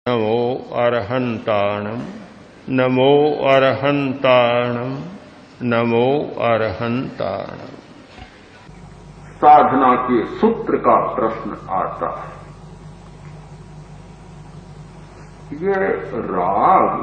नमो अरहंताणं नमो अरहंताणं नमो अरहंताणं। साधना के सूत्र का प्रश्न आता है। ये राग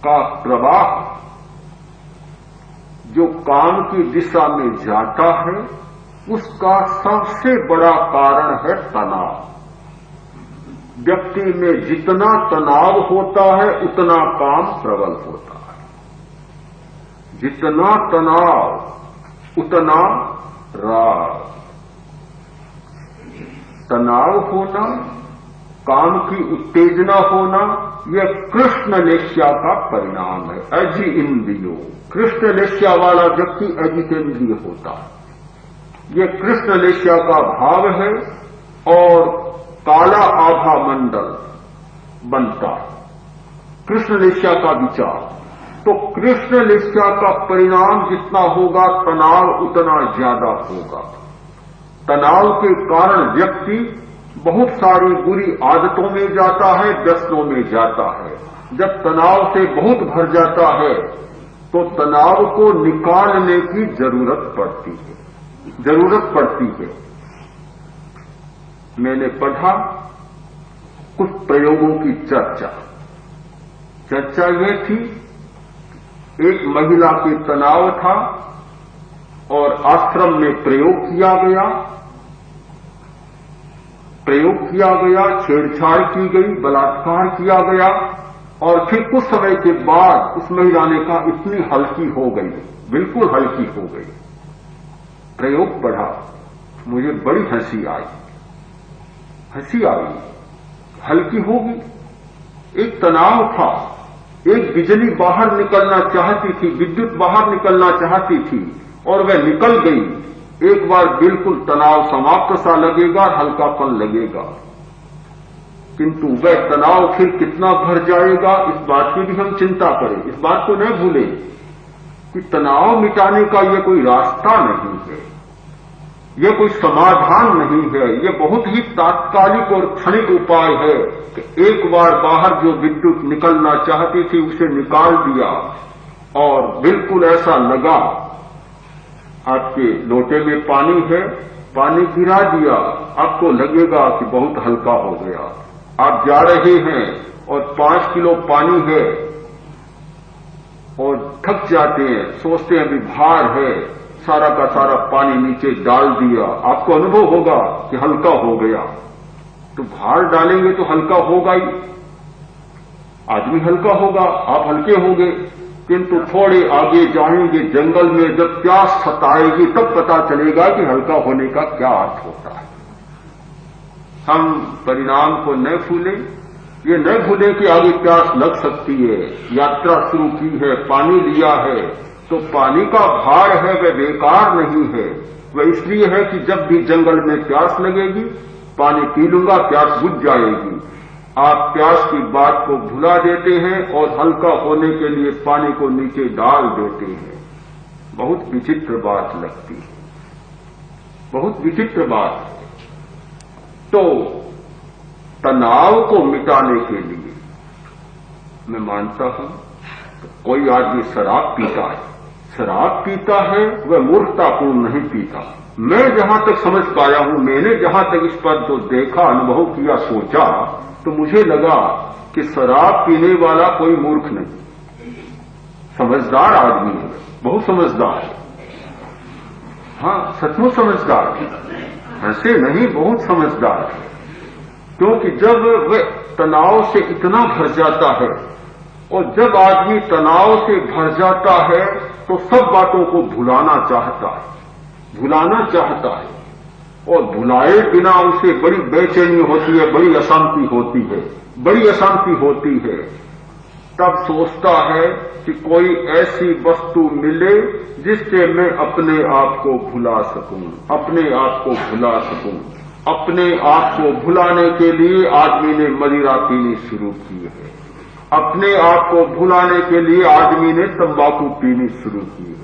का प्रवाह जो काम की दिशा में जाता है उसका सबसे बड़ा कारण है तनाव। व्यक्ति में जितना तनाव होता है उतना काम प्रबल होता है। जितना तनाव उतना राग। तनाव होना, काम की उत्तेजना होना, यह कृष्ण लेस्या का परिणाम है। अजि इंद्रियो, कृष्ण लेस्या वाला व्यक्ति अजितेंद्रिय होता है। यह कृष्ण लेस्या का भाव है और काला आभा मंडल बनता है कृष्ण लेस्या का विचार। तो कृष्ण लेस्या का परिणाम जितना होगा तनाव उतना ज्यादा होगा। तनाव के कारण व्यक्ति बहुत सारी बुरी आदतों में जाता है, व्यसनों में जाता है। जब तनाव से बहुत भर जाता है तो तनाव को निकालने की जरूरत पड़ती है। मैंने पढ़ा कुछ प्रयोगों की चर्चा ये थी। एक महिला के तनाव था और आश्रम में प्रयोग किया गया, छेड़छाड़ की गई, बलात्कार किया गया और फिर कुछ समय के बाद उस महिला ने कहा इतनी हल्की हो गई, बिल्कुल हल्की हो गई। प्रयोग पढ़ा, मुझे बड़ी हंसी आई। हल्की होगी। एक तनाव था, एक बिजली बाहर निकलना चाहती थी, विद्युत बाहर निकलना चाहती थी और वह निकल गई। एक बार बिल्कुल तनाव समाप्त सा लगेगा, हल्कापन लगेगा, किंतु वह तनाव फिर कितना भर जाएगा इस बात की भी हम चिंता करें। इस बात को न भूलें कि तनाव मिटाने का यह कोई रास्ता नहीं है, यह कोई समाधान नहीं है। यह बहुत ही तात्कालिक और क्षणिक उपाय है कि एक बार बाहर जो विद्युत निकलना चाहती थी उसे निकाल दिया और बिल्कुल ऐसा लगा आपके लोटे में पानी है, पानी गिरा दिया, आपको लगेगा कि बहुत हल्का हो गया। आप जा रहे हैं और 5 किलो पानी है और थक जाते हैं, सोचते हैं अभी भार है, सारा का सारा पानी नीचे डाल दिया, आपको अनुभव होगा कि हल्का हो गया। तो भार डालेंगे तो हल्का होगा ही, आदमी हल्का होगा, आप हल्के होंगे। किंतु थोड़े आगे जाएंगे जंगल में, जब प्यास सताएगी तब पता चलेगा कि हल्का होने का क्या अर्थ होता है। हम परिणाम को न भूलें, ये न भूलें कि आगे प्यास लग सकती है। यात्रा शुरू की है, पानी लिया है तो पानी का भार है, वह बेकार नहीं है। वह इसलिए है कि जब भी जंगल में प्यास लगेगी पानी पी लूंगा, प्यास बुझ जाएगी। आप प्यास की बात को भुला देते हैं और हल्का होने के लिए पानी को नीचे डाल देते हैं। बहुत विचित्र बात लगती है, बहुत विचित्र बात है। तो तनाव को मिटाने के लिए मैं मानता हूं कोई आदमी शराब पीता है वह मूर्खतापूर्ण नहीं पीता। मैं जहां तक समझ पाया हूं, मैंने जहां तक इस पर जो देखा, अनुभव किया, सोचा, तो मुझे लगा कि शराब पीने वाला कोई मूर्ख नहीं, समझदार आदमी है, बहुत समझदार है। हाँ, सचमुच समझदार है, ऐसे नहीं, बहुत समझदार है। क्योंकि जब वह तनाव से इतना भर जाता है और जब आदमी तनाव से भर जाता है तो सब बातों को भुलाना चाहता है और भुलाए बिना उसे बड़ी बेचैनी होती है, बड़ी अशांति होती है। तब सोचता है कि कोई ऐसी वस्तु मिले जिससे मैं अपने आप को भुला सकूं। अपने आप को भुलाने के लिए आदमी ने मदिरा पीनी शुरू की है। अपने आप को भुलाने के लिए आदमी ने तंबाकू पीनी शुरू की है।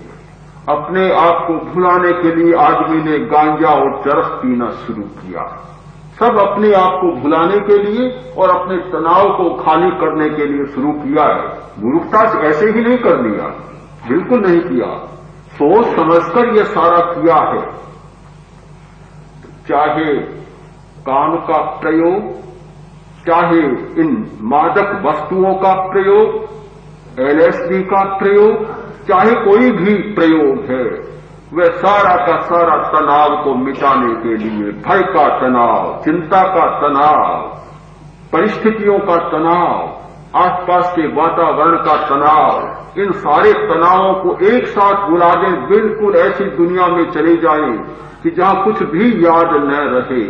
अपने आप को भुलाने के लिए आदमी ने गांजा और चरस पीना शुरू किया। सब अपने आप को भुलाने के लिए और अपने तनाव को खाली करने के लिए शुरू किया है। मूर्खता से ऐसे ही नहीं कर लिया, बिल्कुल नहीं किया, सोच समझकर यह सारा किया है। चाहे काम का प्रयोग, चाहे इन मादक वस्तुओं का प्रयोग, LSD का प्रयोग, चाहे कोई भी प्रयोग है, वह सारा का सारा तनाव को मिटाने के लिए, भय का तनाव, चिंता का तनाव, परिस्थितियों का तनाव, आसपास के वातावरण का तनाव, इन सारे तनावों को एक साथ बुला दें, बिल्कुल ऐसी दुनिया में चले जाएं कि जहां कुछ भी याद न रहे,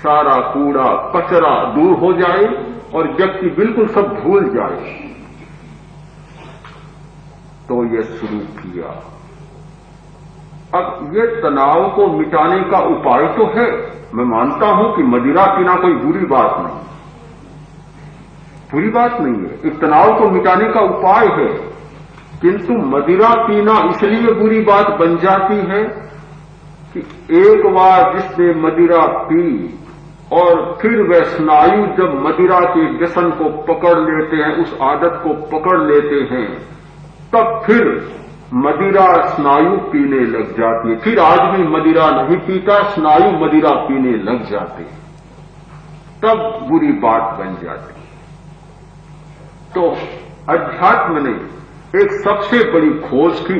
सारा कूड़ा कचरा दूर हो जाए और व्यक्ति बिल्कुल सब भूल जाए। तो ये शुरू किया। अब ये तनाव को मिटाने का उपाय तो है। मैं मानता हूं कि मदिरा पीना कोई बुरी बात नहीं, बुरी बात नहीं है, एक तनाव को मिटाने का उपाय है। किंतु मदिरा पीना इसलिए बुरी बात बन जाती है कि एक बार जिसने मदिरा पी और फिर वह स्नायु जब मदिरा के व्यसन को पकड़ लेते हैं, उस आदत को पकड़ लेते हैं, तब फिर मदिरा स्नायु पीने लग जाती है। फिर आदमी मदिरा नहीं पीता, स्नायु मदिरा पीने लग जाते, तब बुरी बात बन जाती। तो अध्यात्म ने एक सबसे बड़ी खोज की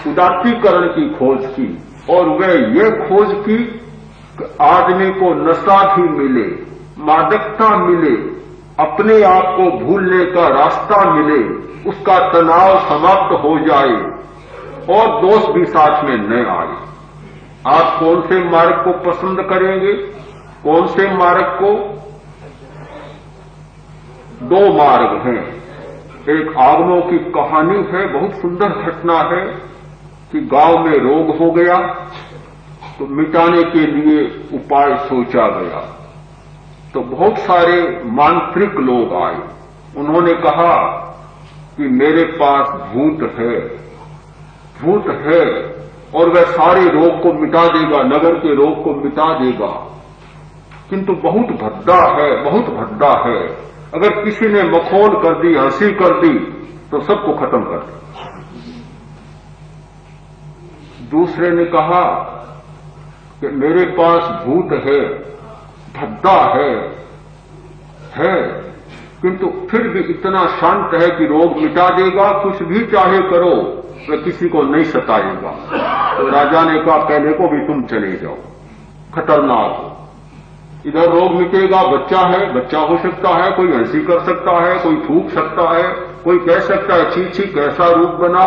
उदात्तीकरण की खोज की, और वह यह खोज की कि आदमी को नशा भी मिले, मादकता मिले, अपने आप को भूलने का रास्ता मिले, उसका तनाव समाप्त हो जाए और दोष भी साथ में न आए। आप कौन से मार्ग को पसंद करेंगे? कौन से मार्ग को? दो मार्ग हैं। एक आगमों की कहानी है, बहुत सुंदर घटना है कि गांव में रोग हो गया तो मिटाने के लिए उपाय सोचा गया। तो बहुत सारे मांत्रिक लोग आए, उन्होंने कहा कि मेरे पास भूत है और वह सारे रोग को मिटा देगा, नगर के रोग को मिटा देगा। किंतु बहुत भद्दा है, अगर किसी ने मखौल कर दी, हंसी कर दी तो सबको खत्म कर दिया। दूसरे ने कहा कि मेरे पास भूत है, भद्दा है, किंतु फिर भी इतना शांत है कि रोग मिटा देगा, कुछ भी चाहे करो, वह किसी को नहीं सताएगा। तो राजा ने कहा पहले को भी तुम चले जाओ, खतरनाक हो, इधर रोग मिटेगा, बच्चा हो सकता है, कोई हंसी कर सकता है, कोई थूक सकता है, कोई कह सकता है छी छी कैसा रूप बना,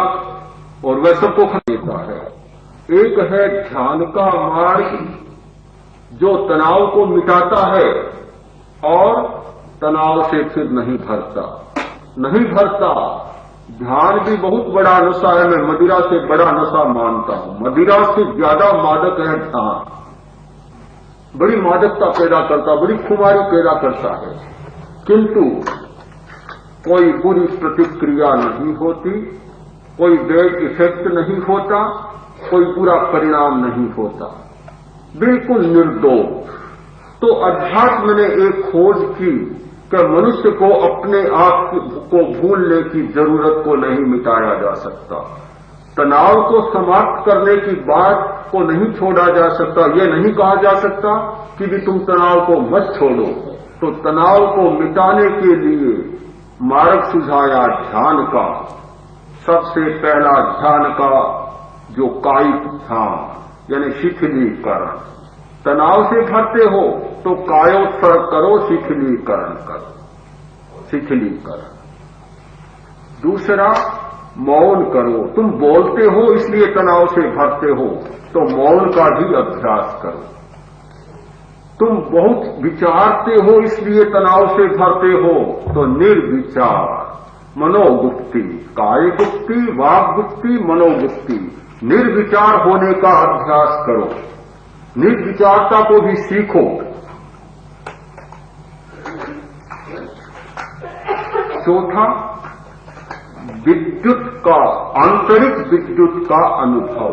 और वह सबको खत्म देता है। एक है ध्यान का मार्ग जो तनाव को मिटाता है और तनाव से फिर नहीं भरता। ध्यान भी बहुत बड़ा नशा है, मैं मदिरा से बड़ा नशा मानता हूं। मदिरा से ज्यादा मादक है ध्यान, बड़ी मादकता पैदा करता, बड़ी खुमारी पैदा करता है, किंतु कोई बुरी प्रतिक्रिया नहीं होती, कोई बैड इफेक्ट नहीं होता, कोई बुरा परिणाम नहीं होता, बिल्कुल निर्दोष। तो अध्यात्म ने एक खोज की कि मनुष्य को अपने आप को भूलने की जरूरत को नहीं मिटाया जा सकता, तनाव को समाप्त करने की बात को नहीं छोड़ा जा सकता। यह नहीं कहा जा सकता कि भी तुम तनाव को मत छोड़ो। तो तनाव को मिटाने के लिए मार्ग सुझाया ध्यान का। सबसे पहला ध्यान का जो कायिक ध्यान यानी शिथिलीकरण, तनाव से भरते हो तो कायोत्सर्ग करो, शिथिलीकरण करो, शिथिलीकरण। दूसरा मौन करो, तुम बोलते हो इसलिए तनाव से भरते हो तो मौन का भी अभ्यास करो। तुम बहुत विचारते हो इसलिए तनाव से भरते हो तो निर्विचार, मनोगुप्ति, काय गुप्ति, वाक गुप्ति, मनोगुप्ति, निर्विचार होने का अभ्यास करो, निर्विचारता को भी सीखो। चौथा, विद्युत का, आंतरिक विद्युत का अनुभव।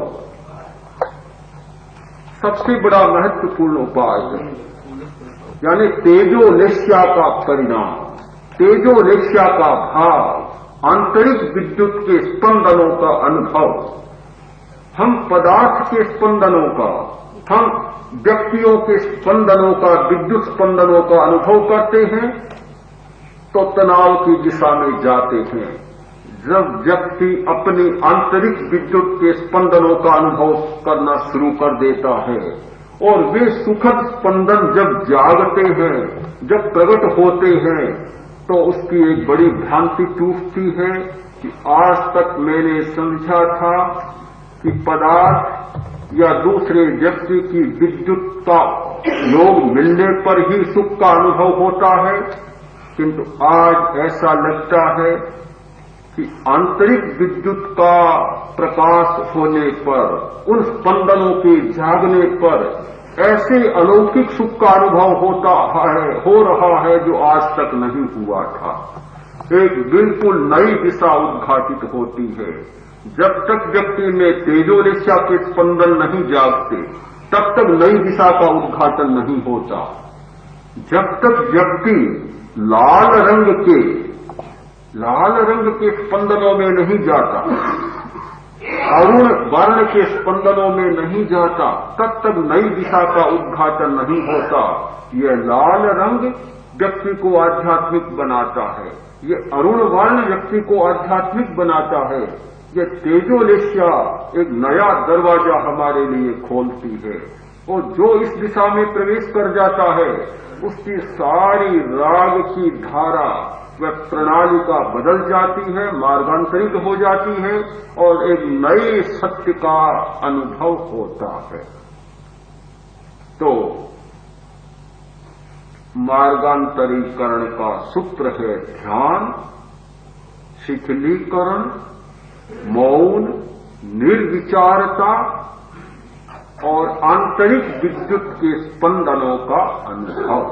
सबसे बड़ा महत्वपूर्ण उपाय है। यानी तेजोलेस्या का परिणाम, तेजोलेस्या का भाव, आंतरिक विद्युत के स्पंदनों का अनुभव। हम पदार्थ के स्पंदनों का, हम व्यक्तियों के स्पंदनों का, विद्युत स्पंदनों का अनुभव करते हैं तो तनाव की दिशा में जाते हैं। जब व्यक्ति अपनी आंतरिक विद्युत के स्पंदनों का अनुभव करना शुरू कर देता है और वे सुखद स्पंदन जब जागते हैं, जब प्रकट होते हैं, तो उसकी एक बड़ी भ्रांति टूटती है कि आज तक मैंने समझा था कि पदार्थ या दूसरे व्यक्ति की विद्युत का योग मिलने पर ही सुख का अनुभव होता है, किंतु आज ऐसा लगता है कि आंतरिक विद्युत का प्रकाश होने पर, उन स्पंदनों के जागने पर ऐसे अलौकिक सुख का अनुभव हो रहा है जो आज तक नहीं हुआ था। एक बिल्कुल नई दिशा उद्घाटित होती है। जब तक व्यक्ति में तेजोलेस्या के स्पंदन नहीं जागते, तब तक नई दिशा का उद्घाटन नहीं होता। जब तक व्यक्ति लाल रंग के स्पंदनों में नहीं जाता, अरुण वर्ण के स्पंदनों में नहीं जाता, तब तक नई दिशा का उद्घाटन नहीं होता। यह लाल रंग व्यक्ति को आध्यात्मिक बनाता है, ये अरुण वर्ण व्यक्ति को आध्यात्मिक बनाता है। ये तेजोलेस्या एक नया दरवाजा हमारे लिए खोलती है और जो इस दिशा में प्रवेश कर जाता है उसकी सारी राग की धारा वह प्रणालिका बदल जाती है, मार्गांतरित हो जाती है और एक नए सत्य का अनुभव होता है। तो मार्गांतरीकरण का सूत्र है ध्यान, शिथिलीकरण, मौन, निर्विचारता और आंतरिक विद्युत के स्पंदनों का अनुभव।